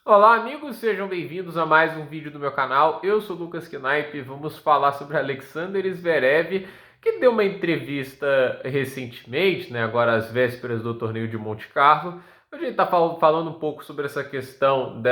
Olá amigos, sejam bem-vindos a mais um vídeo do meu canal. Eu sou Lucas Knaip e vamos falar sobre Alexander Zverev, que deu uma entrevista recentemente, né, agora às vésperas do torneio de Monte Carlo. A gente está falando um pouco sobre essa questão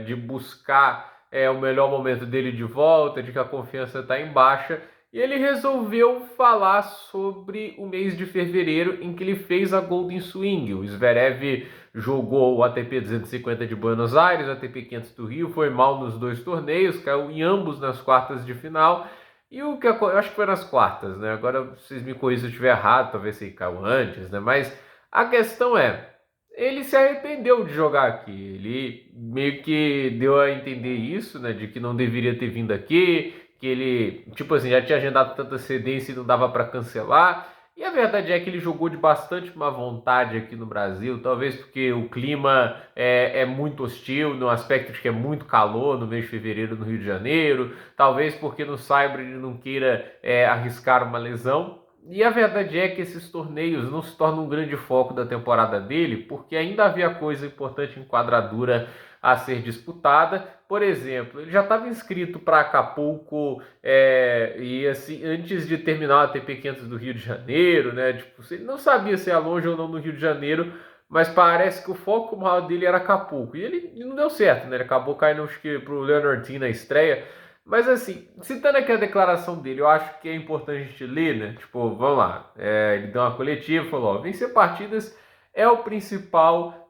de buscar o melhor momento dele de volta, de que a confiança está em baixa. E ele resolveu falar sobre o mês de fevereiro em que ele fez a Golden Swing. O Zverev jogou o ATP 250 de Buenos Aires, o ATP 500 do Rio, foi mal nos dois torneios, caiu em ambos nas quartas de final. E o que eu acho que foi nas quartas, né? Agora vocês me corrigem se eu estiver errado, talvez ele caiu antes, né? Mas a questão é, ele se arrependeu de jogar aqui. Ele meio que deu a entender isso, né? De que não deveria ter vindo aqui, que ele, tipo assim, já tinha agendado tanta cedência e não dava para cancelar. E a verdade é que ele jogou de bastante má vontade aqui no Brasil, talvez porque o clima é muito hostil, no aspecto de que é muito calor no mês de fevereiro no Rio de Janeiro, talvez porque no Saibro ele não queira arriscar uma lesão. E a verdade é que esses torneios não se tornam um grande foco da temporada dele, porque ainda havia coisa importante em quadradura a ser disputada. Por exemplo, ele já estava inscrito para Acapulco e assim, antes de terminar o ATP 500 do Rio de Janeiro, né? Tipo, ele não sabia se ia longe ou não no Rio de Janeiro, mas parece que o foco maior dele era Acapulco. E ele não deu certo, né? Ele acabou caindo, acho que, pro Leonardinho na estreia. Mas assim, citando aqui a declaração dele, eu acho que é importante a gente ler, né? Tipo, vamos lá. Ele deu uma coletiva e falou: ó, vencer partidas é o principal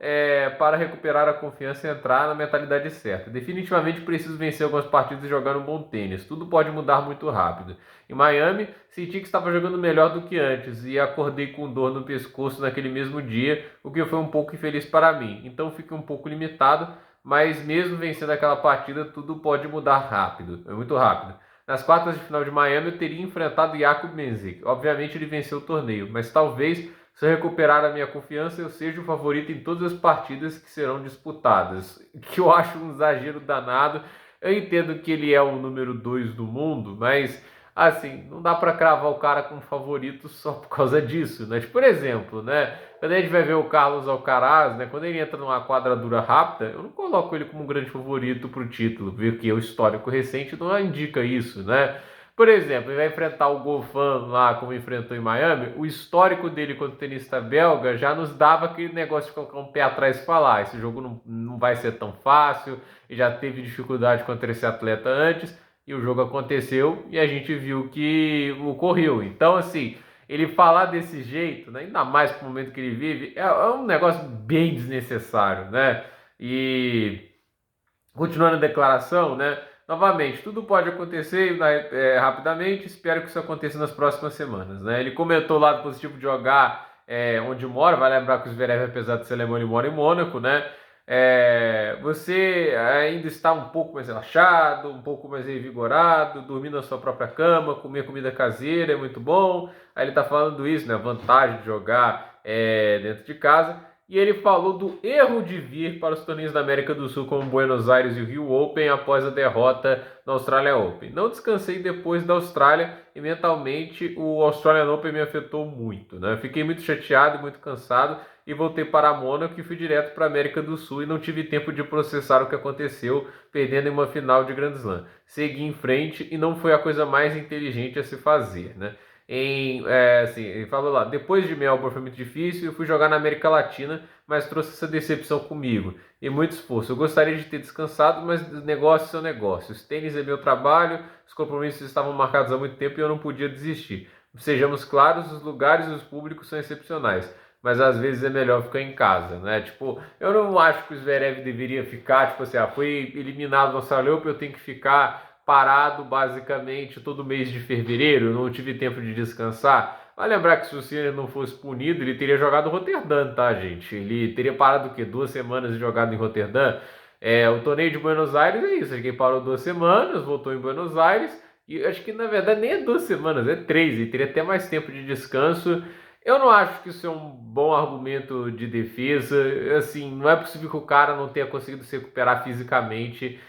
para recuperar a confiança e entrar na mentalidade certa. Definitivamente preciso vencer algumas partidas e jogar um bom tênis. Tudo pode mudar muito rápido. Em Miami, senti que estava jogando melhor do que antes e acordei com dor no pescoço naquele mesmo dia, o que foi um pouco infeliz para mim. Então fiquei um pouco limitado, mas mesmo vencendo aquela partida, tudo pode mudar rápido. É muito rápido. Nas quartas de final de Miami, eu teria enfrentado Jakub Mensik. Obviamente ele venceu o torneio, mas talvez, se eu recuperar a minha confiança, eu seja o favorito em todas as partidas que serão disputadas. Que eu acho um exagero danado. Eu entendo que ele é o número 2 do mundo, mas assim, não dá para cravar o cara como favorito só por causa disso, né? Tipo, por exemplo, né? Quando a gente vai ver o Carlos Alcaraz, né? Quando ele entra numa quadradura rápida, eu não coloco ele como um grande favorito para o título, porque o histórico recente não indica isso, né? Por exemplo, ele vai enfrentar o Goffin lá, como enfrentou em Miami. O histórico dele contra o tenista belga já nos dava aquele negócio de colocar um pé atrás e falar: esse jogo não vai ser tão fácil, e já teve dificuldade contra esse atleta antes, e o jogo aconteceu e a gente viu que ocorreu. Então, assim, ele falar desse jeito, né, ainda mais pro momento que ele vive, é um negócio bem desnecessário, né? E continuando a declaração, né? Novamente, tudo pode acontecer rapidamente. Espero que isso aconteça nas próximas semanas, né? Ele comentou lá do positivo de jogar onde mora. Vai lembrar que o Zverev, apesar de ser alemão, ele mora em Mônaco, né? Você ainda está um pouco mais relaxado, um pouco mais revigorado, dormir na sua própria cama, comer comida caseira é muito bom. Aí ele está falando isso, né? A vantagem de jogar dentro de casa. E ele falou do erro de vir para os torneios da América do Sul, como Buenos Aires e o Rio Open, após a derrota na Australia Open. Não descansei depois da Austrália e mentalmente o Australian Open me afetou muito, né? Fiquei muito chateado e muito cansado e voltei para Mônaco e fui direto para a América do Sul e não tive tempo de processar o que aconteceu, perdendo em uma final de Grand Slam. Segui em frente e não foi a coisa mais inteligente a se fazer, né? Assim, ele falou lá: depois de Melbourne foi muito difícil, eu fui jogar na América Latina, mas trouxe essa decepção comigo e muito esforço. Eu gostaria de ter descansado, mas negócios são negócios. Tênis é meu trabalho, os compromissos estavam marcados há muito tempo e eu não podia desistir. Sejamos claros, os lugares e os públicos são excepcionais, mas às vezes é melhor ficar em casa, né? Tipo, eu não acho que o Zverev deveria ficar, tipo assim, foi eliminado no Australian Open, eu tenho que ficar parado basicamente todo mês de fevereiro, não tive tempo de descansar. Vai lembrar que se o Sinner não fosse punido, ele teria jogado Roterdã, tá, gente? Ele teria parado o quê? 2 semanas de jogado em Roterdã. O torneio de Buenos Aires é isso, ele parou 2 semanas, voltou em Buenos Aires, e acho que na verdade nem é 2 semanas, é 3, ele teria até mais tempo de descanso. Eu não acho que isso é um bom argumento de defesa. Assim, não é possível que o cara não tenha conseguido se recuperar fisicamente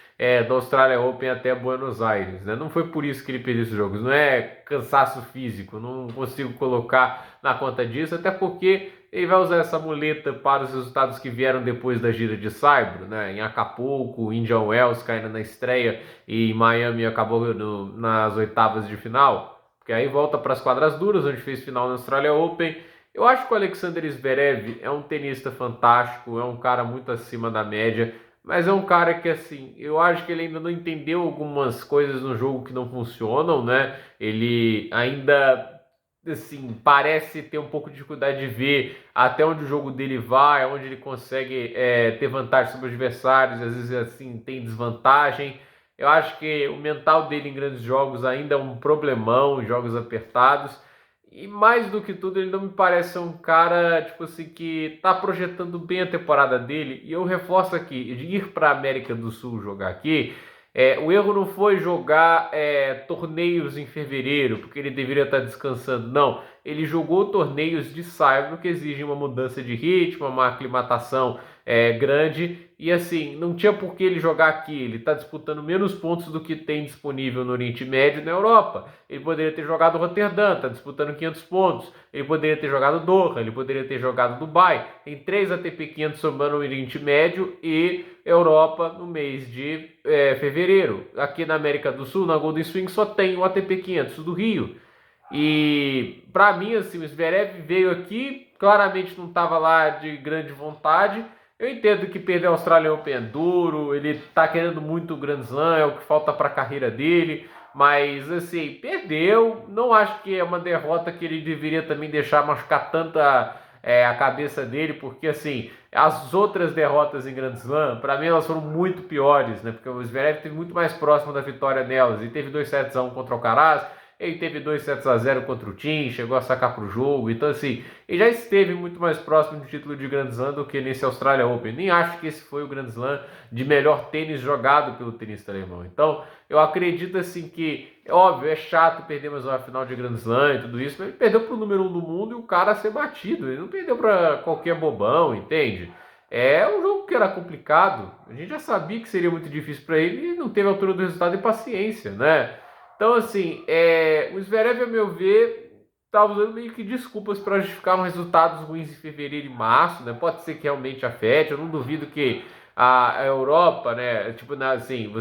da Australia Open até Buenos Aires, né? Não foi por isso que ele perdeu esses jogos, não é cansaço físico, não consigo colocar na conta disso, até porque ele vai usar essa muleta para os resultados que vieram depois da gira de Saibro, né? Em Acapulco, Indian Wells caindo na estreia e em Miami acabou nas oitavas de final. Porque aí volta para as quadras duras, onde fez final na Australia Open. Eu acho que o Alexander Zverev é um tenista fantástico, é um cara muito acima da média, mas é um cara que, assim, eu acho que ele ainda não entendeu algumas coisas no jogo que não funcionam, né? Ele ainda, assim, parece ter um pouco de dificuldade de ver até onde o jogo dele vai, onde ele consegue ter vantagem sobre os adversários, às vezes, assim, tem desvantagem. Eu acho que o mental dele em grandes jogos ainda é um problemão, em jogos apertados. E mais do que tudo, ele não me parece ser um cara, tipo assim, que tá projetando bem a temporada dele. E eu reforço aqui, de ir para a América do Sul jogar aqui, o erro não foi jogar torneios em fevereiro, porque ele deveria estar descansando. Não, ele jogou torneios de saibro que exigem uma mudança de ritmo, uma aclimatação grande. E assim, não tinha por que ele jogar aqui. Ele está disputando menos pontos do que tem disponível no Oriente Médio e na Europa. Ele poderia ter jogado Roterdã, está disputando 500 pontos. Ele poderia ter jogado Doha, ele poderia ter jogado Dubai. Tem 3 ATP 500 somando o Oriente Médio e Europa no mês de fevereiro. Aqui na América do Sul, na Golden Swing, só tem o ATP 500 do Rio. E para mim, assim, o Zverev veio aqui, claramente não estava lá de grande vontade. Eu entendo que perder a Australian Open é duro, ele tá querendo muito o Grand Slam, é o que falta para a carreira dele, mas assim, perdeu. Não acho que é uma derrota que ele deveria também deixar machucar tanta a cabeça dele, porque assim, as outras derrotas em Grand Slam, para mim elas foram muito piores, né? Porque o Zverev esteve muito mais próximo da vitória nelas, e teve 2-1 contra o Alcaraz. Ele teve 2-0 contra o Tim, chegou a sacar para o jogo. Então, assim, ele já esteve muito mais próximo do título de Grand Slam do que nesse Australia Open. Nem acho que esse foi o Grand Slam de melhor tênis jogado pelo tenista alemão. Então, eu acredito, assim, que, óbvio, é chato perder mais uma final de Grand Slam e tudo isso, mas ele perdeu para o número 1 do mundo e o cara a ser batido. Ele não perdeu para qualquer bobão, entende? É um jogo que era complicado. A gente já sabia que seria muito difícil para ele e não teve a altura do resultado e paciência, né? Então, assim, o Zverev, a meu ver, está usando meio que desculpas para justificar resultados ruins em fevereiro e março, né? Pode ser que realmente afete, eu não duvido que a Europa, né? Tipo, assim,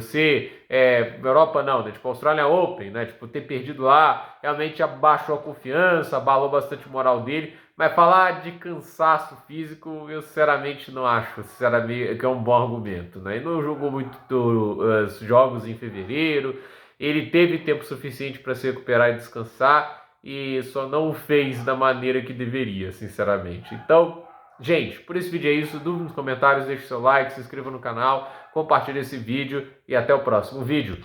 Europa não, né? Tipo, a Australian Open, né? Tipo, ter perdido lá realmente abaixou a confiança, abalou bastante a moral dele. Mas falar de cansaço físico, eu sinceramente não acho, sinceramente, que é um bom argumento, né? Ele não jogou muito jogos em fevereiro. Ele teve tempo suficiente para se recuperar e descansar e só não o fez da maneira que deveria, sinceramente. Então, gente, por esse vídeo é isso. Dúvida nos comentários, deixe seu like, se inscreva no canal, compartilhe esse vídeo e até o próximo vídeo.